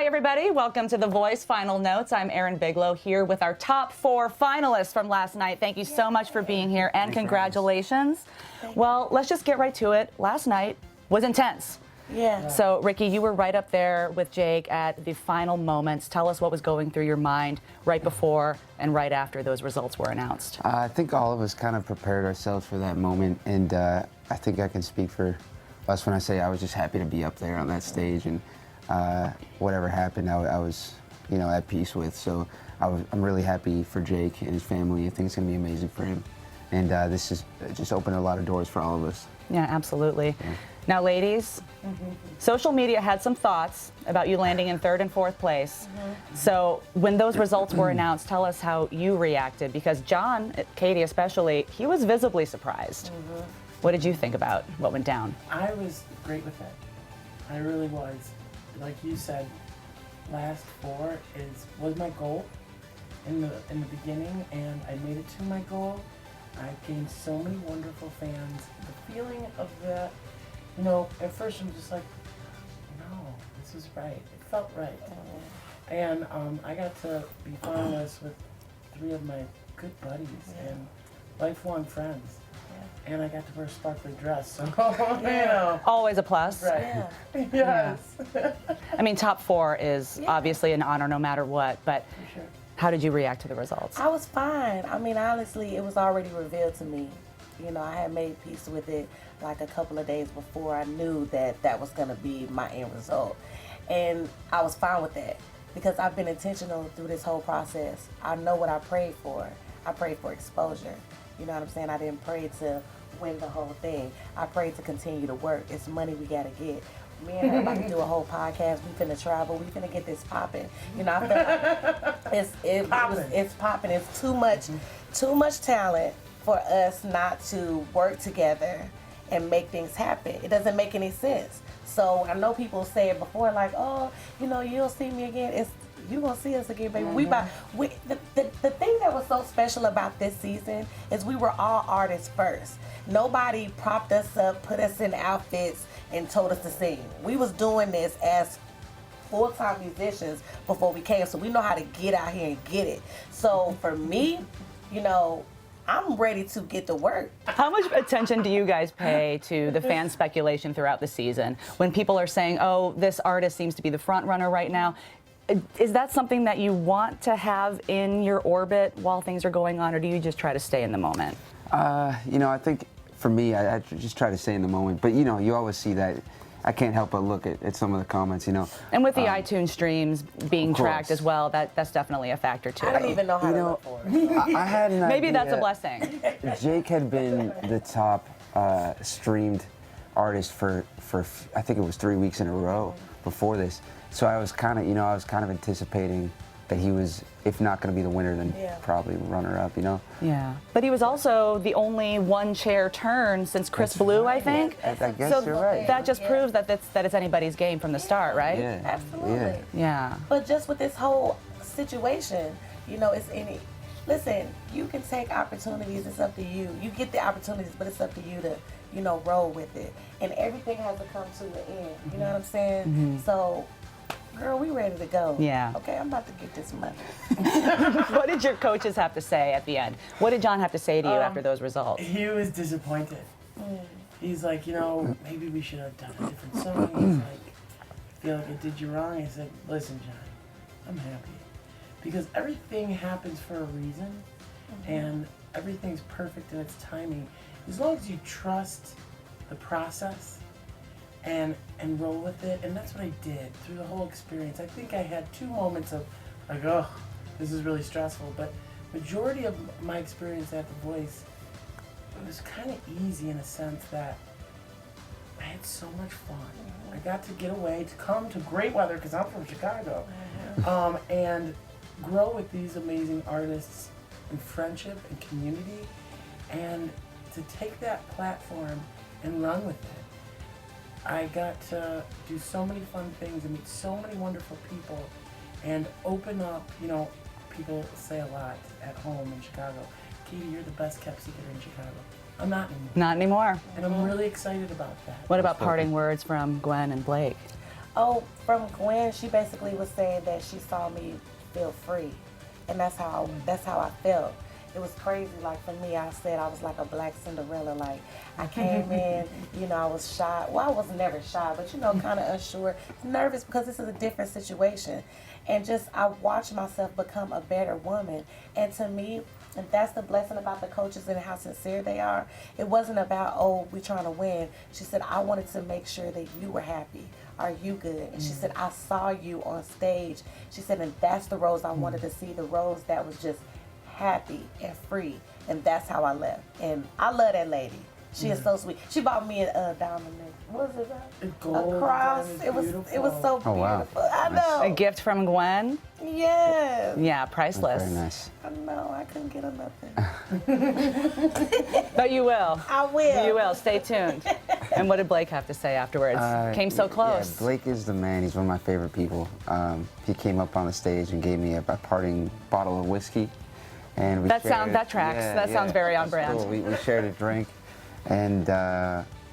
Hi, everybody. Welcome to The Voice Final Notes. I'm Erin Bigelow here with our top 4 finalists from last night. Thank you so much for being here, and congratulations. Well, let's just get right to it. Last night was intense. Yeah. So, Ricky, you were right up there with Jake at the final moments. Tell us what was going through your mind right before and right after those results were announced. I think all of us kind of prepared ourselves for that moment, and I think I can speak for us when I say I was just happy to be up there on that stage, and whatever happened, I was, at peace with. So I'm really happy for Jake and his family. I think it's going to be amazing for him, and this is just opened a lot of doors for all of us. Yeah, absolutely. Yeah. Now, ladies, social media had some thoughts about you landing in 3rd and 4th place. So when those results were announced, tell us how you reacted, because John, Katie especially, he was visibly surprised. What did you think about what went down? I was great with it. I really was. Like you said, last 4 was my goal in the beginning, and I made it to my goal. I gained so many wonderful fans. The feeling of that, at first I'm just like, no, this is right. It felt right. And I got to be finalist with 3 of my good buddies and lifelong friends. And I got to wear a sparkly dress, so Always a plus. Right. Yeah. Yes. Yeah. I mean, top 4 is obviously an honor no matter what, but how did you react to the results? I was fine. I mean, honestly, it was already revealed to me. I had made peace with it like a couple of days before I knew that was going to be my end result. And I was fine with that because I've been intentional through this whole process. I know what I prayed for. I prayed for exposure. You know what I'm saying? I didn't pray to win the whole thing. I prayed to continue to work. It's money we got to get. Me and her about to do a whole podcast. We finna travel. We finna get this popping. I feel like it's popping. It's too much talent for us not to work together and make things happen. It doesn't make any sense. So I know people say it before, like, oh, you'll see me again. You're going to see us again, baby. The thing that was so special about this season is we were all artists first. Nobody propped us up, put us in outfits, and told us to sing. We was doing this as full-time musicians before we came, so we know how to get out here and get it. So for me, I'm ready to get to work. How much attention do you guys pay to the fan speculation throughout the season? When people are saying, oh, this artist seems to be the front runner right now, is that something that you want to have in your orbit while things are going on, or do you just try to stay in the moment? I think for me, I just try to stay in the moment. But, you always see that. I can't help but look at some of the comments, And with the iTunes streams being tracked as well, that's definitely a factor, too. I don't even know how to look for it. I had an Maybe idea. that's a blessing. Jake had been the top streamed artist for I think it was 3 weeks in a row before this. So I was kind of anticipating that he was, if not going to be the winner, then probably runner-up, Yeah. But he was also the only one-chair turn since Chris Blue, I think. I guess you're right. That just proves that it's anybody's game from the start, right? Yeah. Absolutely. Yeah. But just with this whole situation, listen, you can take opportunities, it's up to you. You get the opportunities, but it's up to you to, roll with it. And everything has to come to an end, you know what I'm saying? So, girl, we ready to go. Yeah. Okay, I'm about to get this money. What did your coaches have to say at the end? What did John have to say to you after those results? He was disappointed. He's like, maybe we should have done a different song. He's like, I feel like I did you wrong. I said, listen, John, I'm happy. Because everything happens for a reason, and everything's perfect in its timing. As long as you trust the process and roll with it, and that's what I did through the whole experience. I think I had 2 moments of like, oh, this is really stressful, but majority of my experience at The Voice, it was kind of easy in a sense that I had so much fun. I got to get away, to come to great weather, because I'm from Chicago, and grow with these amazing artists in friendship and community, and to take that platform and run with it. I got to do so many fun things and meet so many wonderful people and open up, people say a lot at home in Chicago, Katie, you're the best kept secret in Chicago. I'm not anymore. Not anymore. And I'm really excited about that. What about parting words from Gwen and Blake? Oh, from Gwen, she basically was saying that she saw me feel free, and that's how I felt. It was crazy. Like for me, I said I was like a black Cinderella. Like I came in, you know, I was shy. Well, I was never shy, but you know, kind of unsure, nervous because this is a different situation, and just I watched myself become a better woman. And to me, and that's the blessing about the coaches and how sincere they are. It wasn't about, oh, we're trying to win. She said, I wanted to make sure that you were happy. Are you good? And she said, I saw you on stage. She said, and that's the Rose I wanted to see, the Rose that was just happy and free. And that's how I left. And I love that lady. She is so sweet. She bought me a diamond necklace. What was it? Gold, A cross. It was so beautiful. Oh, wow. I know. A gift from Gwen? Yes. Yeah, priceless. Very nice. I know. I couldn't get her nothing. But you will. I will. You will. Stay tuned. And what did Blake have to say afterwards? Came so close. Yeah, Blake is the man. He's one of my favorite people. He came up on the stage and gave me a parting bottle of whiskey. And That tracks. That sounds very on brand. Cool. We shared a drink. And,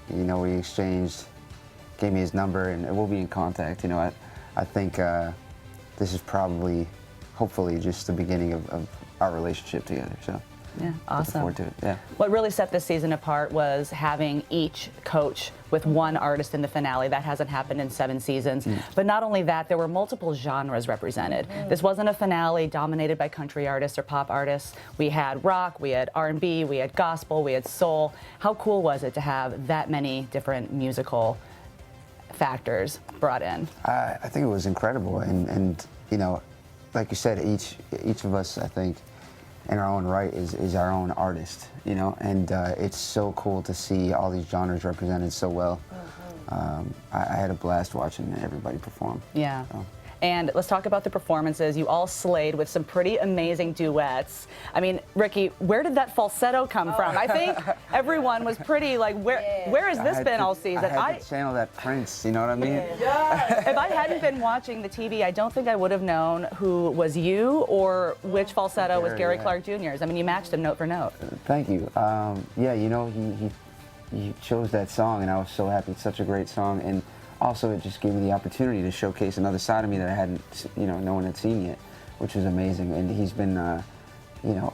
you know, we exchanged, gave me his number, and we'll be in contact. You know, I think this is probably, hopefully, just the beginning of our relationship together. So, Yeah, looking awesome. forward to it. Yeah. What really set this season apart was having each coach with one artist in the finale. That hasn't happened in 7 seasons. But not only that, there were multiple genres represented. This wasn't a finale dominated by country artists or pop artists. We had rock, we had R&B, we had gospel, we had soul. How cool was it to have that many different musical factors brought in? I think it was incredible, and you know, like you said, each of us, I think, in our own right, is our own artist, you know, and it's so cool to see all these genres represented so well. I had a blast watching everybody perform. Yeah. So. And let's talk about the performances. You all slayed with some pretty amazing duets. I mean, Ricky, where did that falsetto come from? I think everyone was pretty like, where has this been all season? I had to channel that Prince, you know what I mean? If I hadn't been watching the TV, I don't think I would have known who was you or which falsetto was Gary Clark Jr.'s. I mean, you matched him note for note. Thank you. Yeah, you know, he chose that song, and I was so happy. It's such a great song, and also it just gave me the opportunity to showcase another side of me that I hadn't, you know, no one had seen yet, which was amazing. And he's been, you know,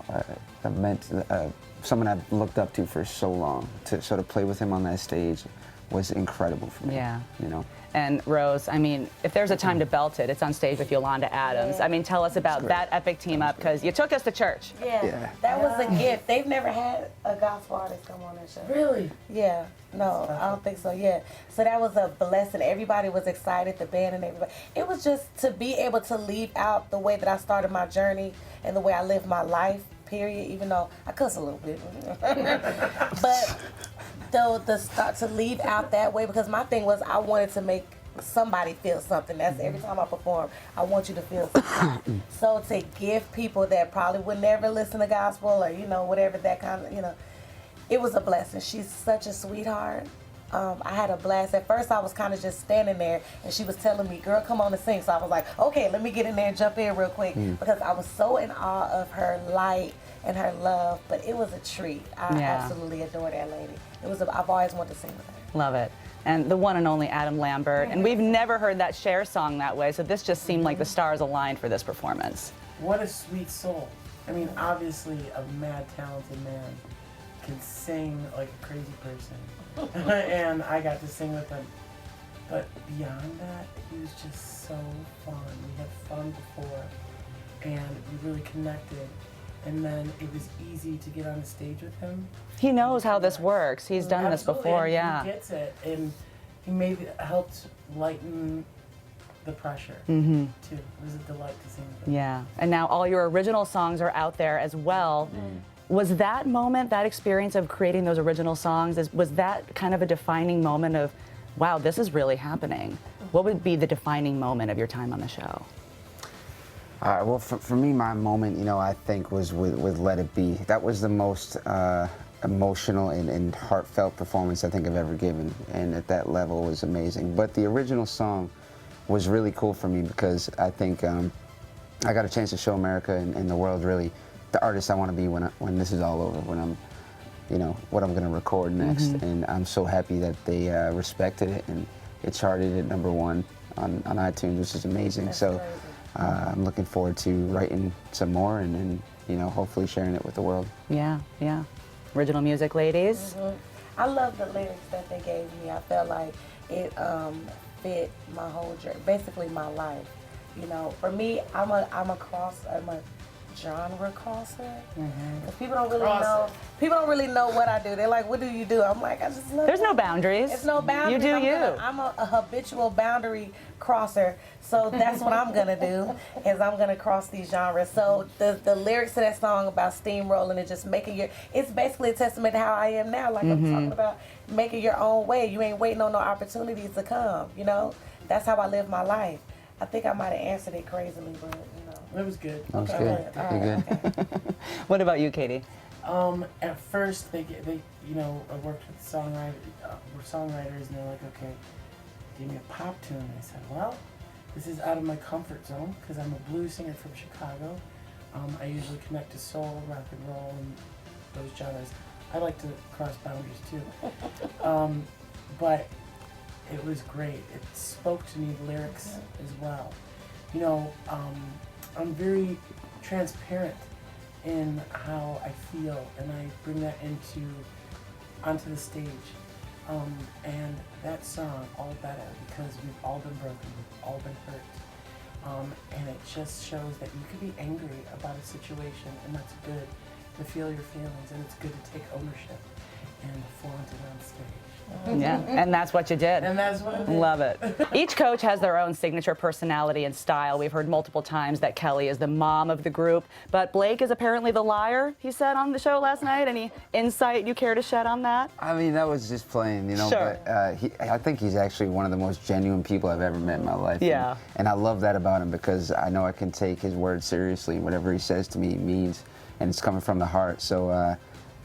someone I've looked up to for so long. To sort of play with him on that stage was incredible for me. Yeah. You know. And Rose, I mean, if there's a time to belt it, it's on stage with Yolanda Adams. I mean, tell us about that epic team up, because you took us to church. Yeah, that was a gift. They've never had a gospel artist come on that show. Really? Yeah, no, I don't think so. Yeah, so that was a blessing. Everybody was excited, the band and everybody. It was just to be able to leave out the way that I started my journey and the way I lived my life, period, even though I cuss a little bit. But to leave out that way, because my thing was I wanted to make somebody feel something. That's every time I perform, I want you to feel something. So to give people that probably would never listen to gospel or, you know, whatever that kind of, you know, it was a blessing. She's such a sweetheart. I had a blast. At first I was kind of just standing there and she was telling me, girl, come on and sing. So I was like, okay, let me get in there and jump in real quick, because I was so in awe of her light and her love. But it was a treat. I absolutely adore that lady. I've always wanted to sing with her. Love it. And the one and only Adam Lambert. And we've never heard that Cher song that way, so this just seemed like the stars aligned for this performance. What a sweet soul. I mean, obviously a mad talented man can sing like a crazy person. And I got to sing with him. But beyond that, he was just so fun. We had fun before, and we really connected. And then it was easy to get on the stage with him. He knows how this works. He's done this Absolutely, before, and yeah. He gets it, and he helped lighten the pressure, too. It was a delight to sing with him. Yeah. And now all your original songs are out there as well. Was that moment, that experience of creating those original songs, was that kind of a defining moment of, wow, this is really happening? What would be the defining moment of your time on the show? Well, for me, my moment, you know, I think was with Let It Be. That was the most emotional and heartfelt performance I think I've ever given, and at that level was amazing. But the original song was really cool for me because I think I got a chance to show America and the world really the artist I want to be when this is all over, when I'm, you know, what I'm going to record next. And I'm so happy that they respected it, and it charted at #1. on iTunes, which is amazing. That's So crazy. I'm looking forward to writing some more and you know, hopefully sharing it with the world. Yeah, yeah. Original music, ladies. I love the lyrics that they gave me. I felt like it fit my whole journey, basically my life. You know, for me, I'm a genre crosser. Because people don't really know. People don't really know what I do. They're like, "What do you do?" I'm like, "I just love." There's no boundaries. It's no boundaries. You do you. I'm a habitual boundary crosser, so that's what I'm gonna do. Is I'm gonna cross these genres. So the lyrics to that song about steamrolling and just making it's basically a testament to how I am now. Like I'm talking about making your own way. You ain't waiting on no opportunities to come. You know, that's how I live my life. I think I might have answered it crazily, but you know. It was good. That was Okay. good. All You're right, good. okay. What about you, Katie? At first, they you know, I worked with songwriters, and they're like, okay, give me a pop tune. I said, well, this is out of my comfort zone because I'm a blues singer from Chicago. I usually connect to soul, rock and roll, and those genres. I like to cross boundaries too. But it was great. It spoke to me, the lyrics as well. You know, I'm very transparent in how I feel, and I bring that onto the stage. And that song, All Better, because we've all been broken, we've all been hurt. And it just shows that you could be angry about a situation, and that's good to feel your feelings, and it's good to take ownership and flaunt it on stage. Yeah, and that's what you did. And that's what I did. Love it. Each coach has their own signature personality and style. We've heard multiple times that Kelly is the mom of the group, but Blake is apparently the liar, he said on the show last night. Any insight you care to shed on that? I mean, that was just playing, you know, Sure. but I think he's actually one of the most genuine people I've ever met in my life. Yeah. And I love that about him because I know I can take his words seriously. Whatever he says to me, he means, and it's coming from the heart. So,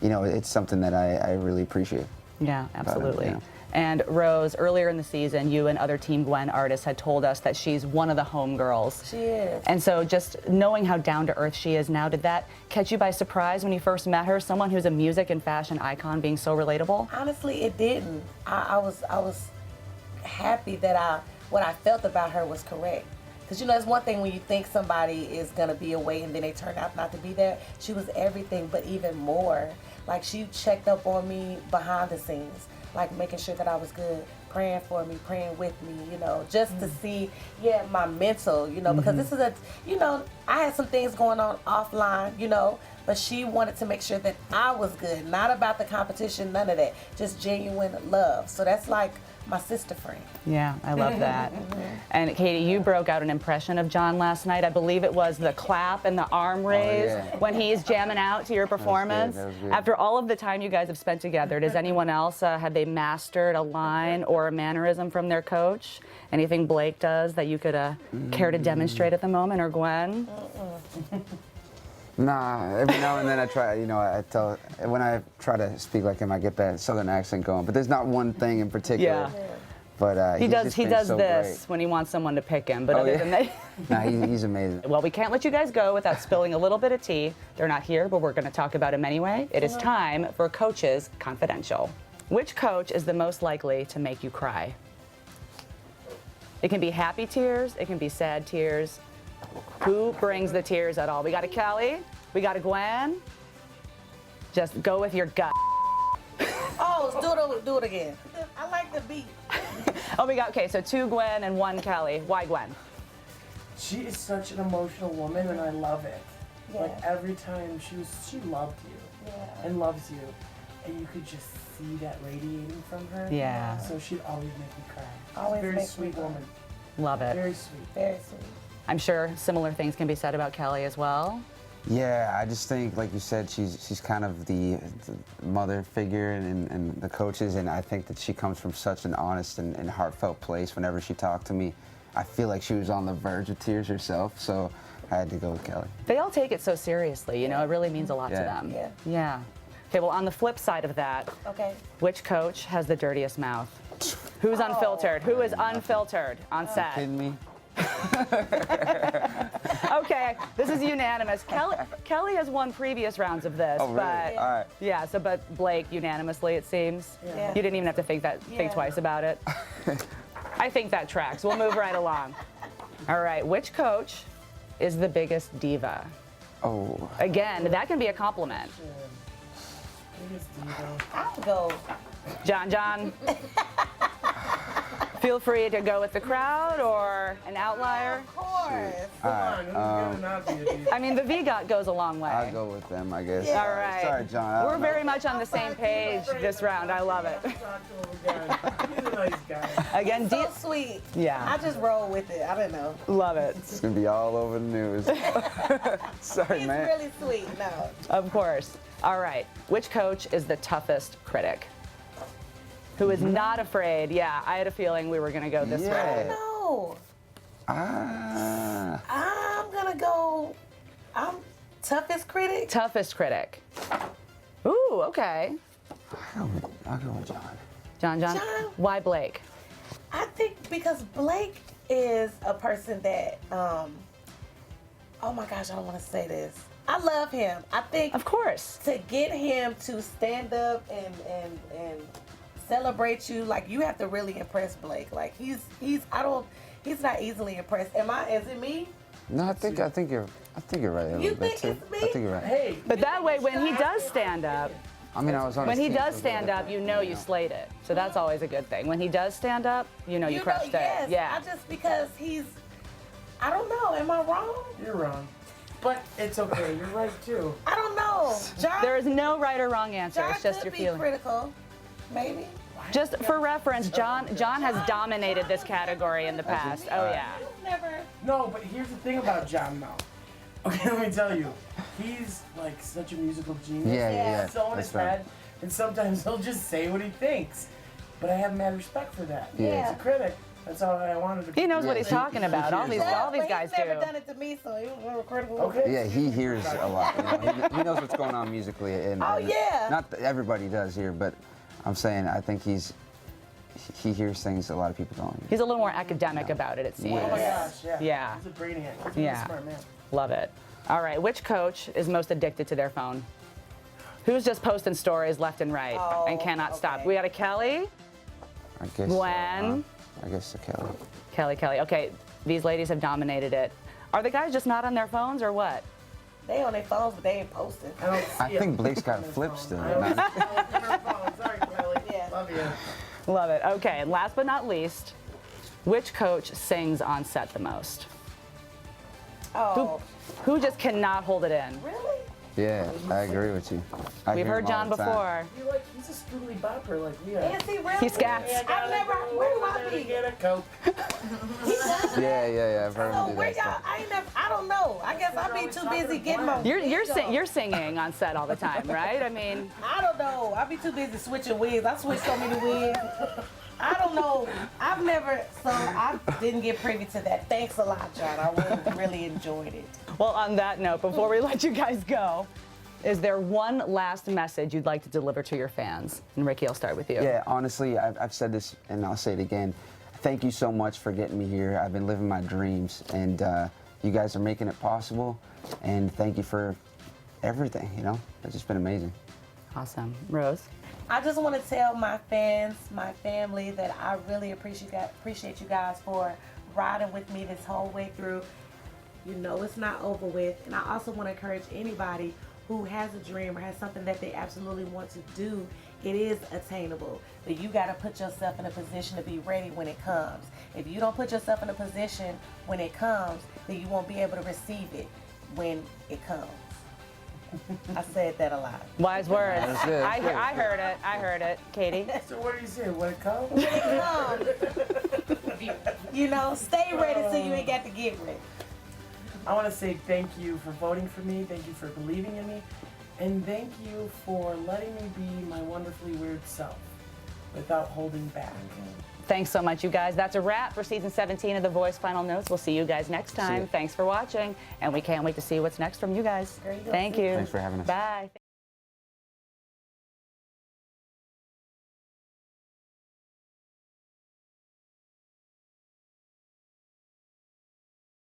you know, it's something that I really appreciate. Yeah, absolutely. yeah. And Rose, earlier in the season, you and other Team Gwen artists had told us that she's one of the homegirls. She is. And so just knowing how down to earth she is now, did that catch you by surprise when you first met her? Someone who's a music and fashion icon being so relatable? Honestly, it didn't. I was happy that what I felt about her was correct. Because, you know, it's one thing when you think somebody is going to be away and then they turn out not to be there. She was everything, but even more. Like, she checked up on me behind the scenes, like making sure that I was good, praying for me, praying with me, you know, just to see, my mental, you know, because this is I had some things going on offline, you know, but she wanted to make sure that I was good, not about the competition, none of that, just genuine love. So that's like my sister friend. Yeah, I love that. And Katie, you broke out an impression of John last night. I believe it was the clap and the arm raise yeah. when he's jamming out to your performance. That was good. After all of the time you guys have spent together, does anyone else, have they mastered a line or a mannerism from their coach? Anything Blake does that you could care to demonstrate at the moment, or Gwen? Nah, every now and then I try, you know, when I try to speak like him, I get that southern accent going, but there's not one thing in particular. Yeah. But He he's does just he been does so this great. when he wants someone to pick him, but Oh, other yeah? than that. Nah, he's amazing. Well, we can't let you guys go without spilling a little bit of tea. They're not here, but we're going to talk about him anyway. It is time for Coaches Confidential. Which coach is the most likely to make you cry? It can be happy tears, it can be sad tears. Who brings the tears at all? We got a Kelly, we got a Gwen. Just go with your gut. Oh, do it again. I like the beat. Oh, we got, okay, so 2 Gwen and 1 Kelly. Why Gwen? She is such an emotional woman, and I love it. Yeah. Like every time she loved you Yeah. and loves you, and you could just see that radiating from her. Yeah. So she'd always make me cry. She's Always a very makes me sweet cry. woman. Love it. Very sweet. Very sweet. I'm sure similar things can be said about Kelly as well. Yeah, I just think, like you said, she's kind of the mother figure and the coaches, and I think that she comes from such an honest and heartfelt place. Whenever she talked to me, I feel like she was on the verge of tears herself, so I had to go with Kelly. They all take it so seriously, you know, it really means a lot to Yeah. them. Yeah. Yeah. Okay, well, on the flip side of that, Okay. which coach has the dirtiest mouth? Who's unfiltered? Who is unfiltered on set? Kidding me? Okay, this is unanimous. Kelly has won previous rounds of this, Oh, really? but All right. yeah. So, but Blake unanimously, it seems. Yeah. You didn't even have to think Yeah. twice about it. I think that tracks. We'll move right along. All right, which coach is the biggest diva? Oh, Again, that can be a compliment. Biggest diva. I'll go. John, feel free to go with the crowd or an outlier. Of course. Come on, who's gonna not be a diva? I mean, the VGOT goes a long way. I'll go with them, I guess. Yeah. All right. Sorry, John. I We're don't know. very much on the same page this round. I love it. Talk to him again. He's a nice guy. Again, So sweet. Yeah. I just roll with it. I don't know. love it. It's gonna be all over the news. Sorry, He's man. really sweet. No. Of course. All right. Which coach is the toughest critic? Who is not afraid? Yeah, I had a feeling we were going to go this Yeah. way. No. Ah, I'm gonna go. I'm toughest critic. Toughest critic. Ooh, okay. I'll go with John. John. John. Why Blake? I think because Blake is a person that, oh my gosh, I don't want to say this. I love him. I think Of course. to get him to stand up and celebrate you, like you have to really impress Blake. Like he's not easily impressed. Is it me? No, I think you're right a You little bit think too. it's me? I think you're right. Hey, But that way, when he does stand up, I mean, I was on. when his he team does for a stand little up, bit, you know you slayed it. So that's always a good thing. When he does stand up, you know you crushed yes. it. Yeah. I just because I don't know. Am I wrong? you're wrong. But it's okay. You're right too. I don't know. John, There is no right or wrong answer. John It's just could your be feeling. critical, maybe. Just for reference, John has dominated this category in the past. Oh yeah. Never. No, but here's the thing about John though. Okay, let me tell you. He's like such a musical genius. Yeah. He's so in That's his right. head, and sometimes he'll just say what he thinks. But I have mad respect for that. Yeah. As a critic, that's how I wanted to be. He knows what he's talking about. All these guys He's never do. done it to me, so he was a little critical. Okay. Yeah, he hears a lot. You know, he knows what's going on musically, and Oh, and yeah. not that everybody does here, but I'm saying I think he hears things a lot of people don't. He's a little more academic about it, it seems. Oh my gosh, yeah. Yeah. He's a brainiac. He's a Yeah. smart man. Love it. All right, which coach is most addicted to their phone? Who's just posting stories left and right and cannot stop? okay. We got a Kelly, I guess. Gwen. I guess so, Kelly. Kelly. Okay, these ladies have dominated it. Are the guys just not on their phones or what? They on their phones, but they ain't posting. I don't see I him. think Blake's got flips still. I don't see him on her phone. Sorry, Kelly. Yeah. Love you. Love it. Okay, and last but not least, which coach sings on set the most? Oh, Who just cannot hold it in? really? Yeah, I agree with you. I We've hear heard him all John the time. before. He's a spoodly bopper like we are. Is he really? He scats. Hey, I gotta I've never. go Where do over I there to be? get a Coke. He does. Yeah. I've heard So him do where that y'all? stuff. I ain't never. I don't know. I guess I be too busy getting my. You're singing on set all the time, right? I mean, I don't know. I be too busy switching wigs. I switch so many wigs. I don't know. I've never. So I didn't get privy to that. Thanks a lot, John. I really enjoyed it. well, on that note, before we let you guys go, is there one last message you'd like to deliver to your fans? And Ricky, I'll start with you. Yeah, honestly, I've said this and I'll say it again. Thank you so much for getting me here. I've been living my dreams, and you guys are making it possible. And thank you for everything. You know, it's just been amazing. Awesome. Rose? I just want to tell my fans, my family, that I really appreciate you guys for riding with me this whole way through. You know it's not over with. And I also want to encourage anybody who has a dream or has something that they absolutely want to do. It is attainable, but you got to put yourself in a position to be ready when it comes. If you don't put yourself in a position when it comes, then you won't be able to receive it when it comes. I said that a lot. Wise words. That's good. I heard it. I heard it. Katie? So what do you say? When it comes? When it comes, you know, stay ready so you ain't got to get ready. I want to say thank you for voting for me. Thank you for believing in me. And thank you for letting me be my wonderfully weird self without holding back. Thanks so much, you guys. That's a wrap for season 17 of The Voice Final Notes. We'll see you guys next time. you. Thanks for watching, and we can't wait to see what's next from you guys. There you go. Thank you. Thanks for having us. Bye.